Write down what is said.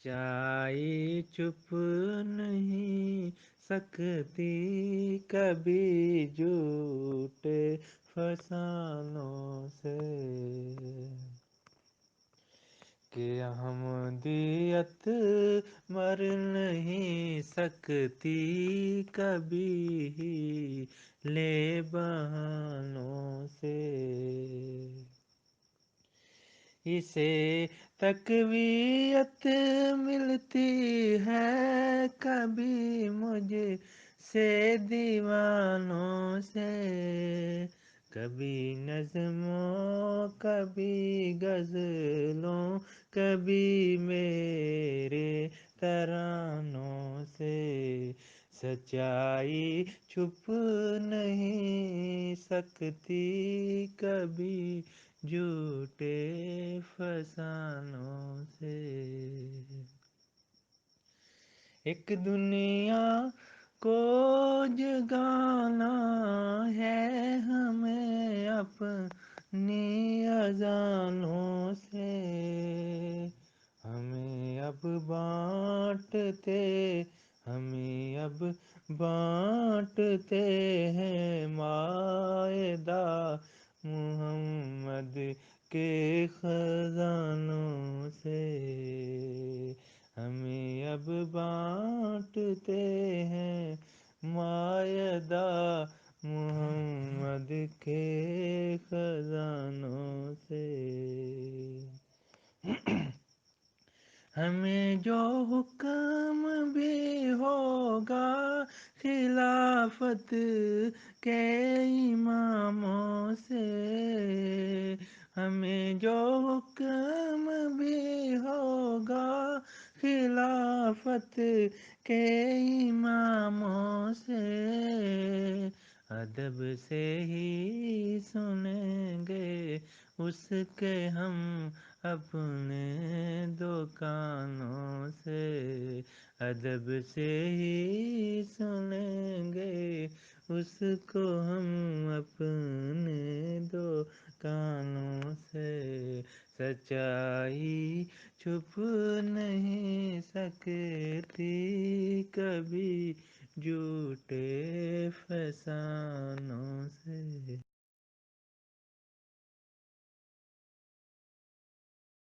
سچائی چھپ نہیں سکتی کبھی جھوٹے فسانوں سے، کہ احمدیت مر نہیں سکتی کبھی لے بہانوں سے، اسے تقویت ملتی ہے کبھی مجھ سے دیوانوں سے، کبھی نظموں کبھی غزلوں کبھی میرے ترانوں سے، سچائی چھپ نہیں سکتی کبھی جھوٹے فسانوں سے۔ ایک دنیا کو جگانا ہے ہمیں اپنی اذانوں سے، ہمیں اب بانٹتے ہیں مائدہ محمد کے خزانوں سے، ہمیں اب بانٹتے ہیں مائدہ محمد کے خزانوں سے، ہمیں جو حکم بھی ہوگا خلافت کے اماموں سے، ہمیں جو حکم بھی ہوگا خلافت کے اماموں سے، ادب سے ہی سنیں گے اس کے ہم اپنے دکانوں سے، ادب سے ہی سنیں گے اس کو ہم اپنے دکانوں سے، سچائی چھپ نہیں سکتی کبھی جھوٹے فسانوں سے۔